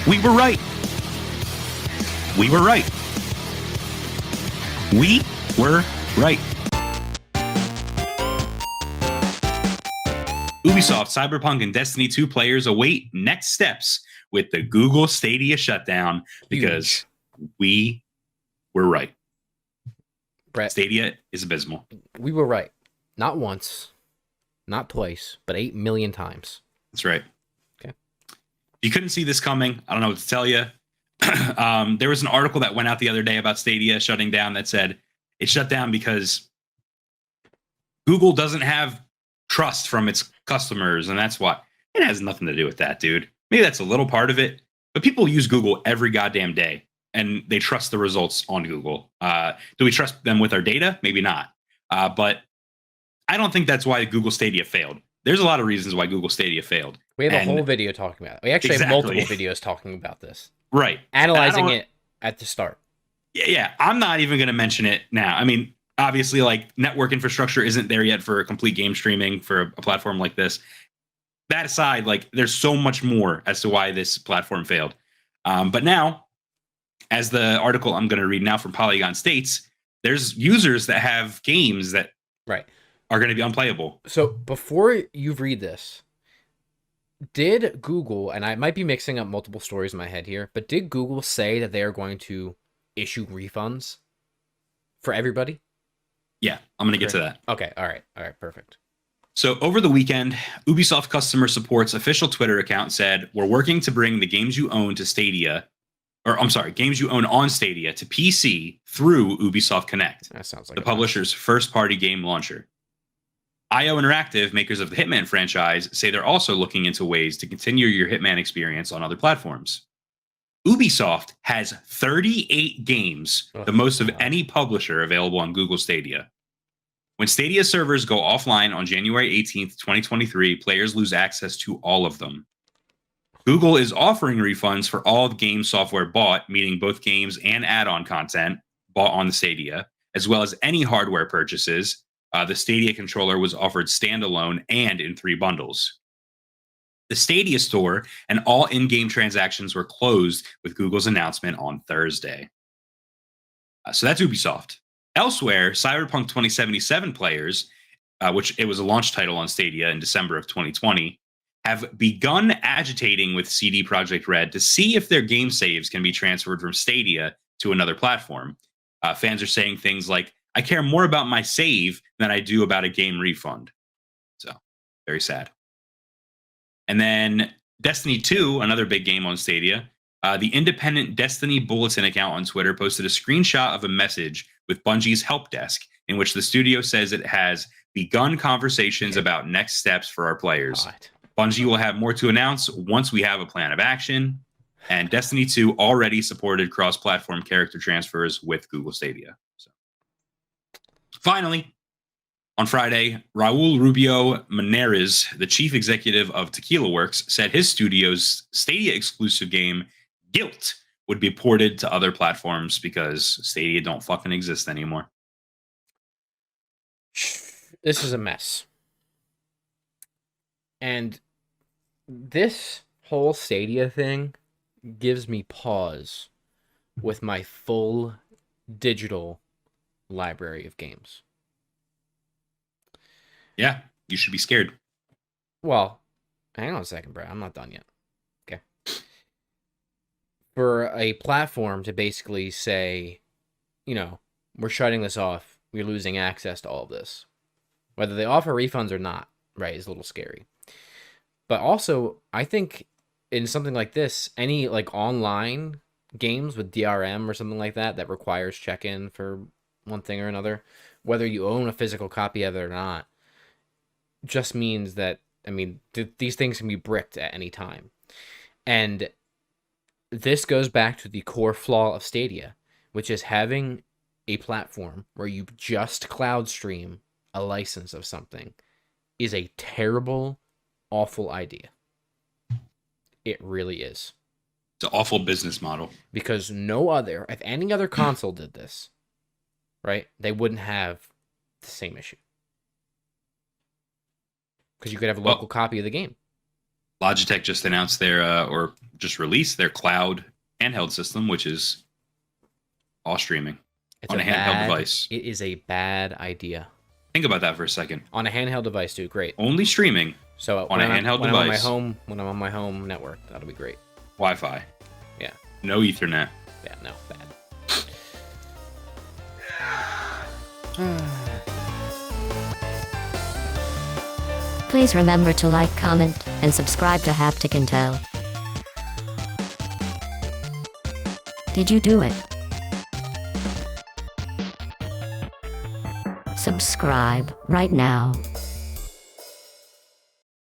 We were right. We were right. We were right. Ubisoft, Cyberpunk, and Destiny 2 players await next steps with the Google Stadia shutdown because we were right. Brett, Stadia is abysmal. we were right. Not once, not twice, but 8 million times. That's right. Okay. You couldn't see this coming. I don't know what to tell you. There was an article that went out the other day about Stadia shutting down that said it shut down because Google doesn't have trust from its customers, and that's why. It has nothing to do with that, dude. Maybe that's a little part of it, but people use Google every goddamn day, and they trust the results on Google. Do we trust them with our data? Maybe not. But I don't think that's why Google Stadia failed. There's a lot of reasons why Google Stadia failed. We have a whole video talking about it. We actually have multiple videos talking about this. Right. Analyzing it at the start. Yeah. I'm not even going to mention it now. I mean, obviously, like, network infrastructure isn't there yet for complete game streaming for a platform like this. That aside, like, there's so much more as to why this platform failed. But now, as the article I'm going to read now from Polygon states, there's users that have games that are going to be unplayable. So before you read this, did Google, and I might be mixing up multiple stories in my head here, but did Google say that they are going to issue refunds for everybody? Yeah, I'm going to get to that. Okay, all right, perfect. So over the weekend, Ubisoft customer support's official Twitter account said, "We're working to bring the games you own to Stadia, games you own on Stadia to PC through Ubisoft Connect." That sounds like the publisher's first-party game launcher. IO Interactive, makers of the Hitman franchise, say they're also looking into ways to continue your Hitman experience on other platforms. Ubisoft has 38 games, the most of any publisher available on Google Stadia. When Stadia servers go offline on January 18th, 2023, players lose access to all of them. Google is offering refunds for all game software bought, meaning both games and add-on content bought on the Stadia, as well as any hardware purchases. The Stadia controller was offered standalone and in 3 bundles. The Stadia store and all in-game transactions were closed with Google's announcement on Thursday. So that's Ubisoft. Elsewhere, Cyberpunk 2077 players, which it was a launch title on Stadia in December of 2020, have begun agitating with CD Projekt Red to see if their game saves can be transferred from Stadia to another platform. Fans are saying things like, "I care more about my save than I do about a game refund." So, very sad. And then Destiny 2, another big game on Stadia, the independent Destiny Bulletin account on Twitter posted a screenshot of a message with Bungie's help desk in which the studio says it has begun conversations about next steps for our players. Bungie will have more to announce once we have a plan of action. And Destiny 2 already supported cross-platform character transfers with Google Stadia. So, finally, on Friday, Raul Rubio Maneres, the chief executive of Tequila Works, said his studio's Stadia exclusive game, Guilt, would be ported to other platforms because Stadia don't fucking exist anymore. This is a mess. And this whole Stadia thing gives me pause with my full digital library of games. Yeah, you should be scared. Well, hang on a second, bro. I'm not done yet. Okay. For a platform to basically say, we're shutting this off, we're losing access to all of this. Whether they offer refunds or not, right, is a little scary. But also, I think in something like this, any like online games with DRM or something like that requires check-in for one thing or another, whether you own a physical copy of it or not, just means that, these things can be bricked at any time. And this goes back to the core flaw of Stadia, which is having a platform where you just cloud stream a license of something is a terrible, awful idea. It really is. It's an awful business model. Because if any other console did this, right, they wouldn't have the same issue. Because you could have a local copy of the game. Logitech just announced their, or just released their cloud handheld system, which is all streaming on a handheld device. It is a bad idea. Think about that for a second. On a handheld device, dude, great. Only streaming So on a handheld device. When I'm on my home network, that'll be great. Wi-Fi. Yeah. No Ethernet. Yeah, no, bad. Please remember to like, comment, and subscribe to Haptic Intel. Did you do it? Subscribe right now.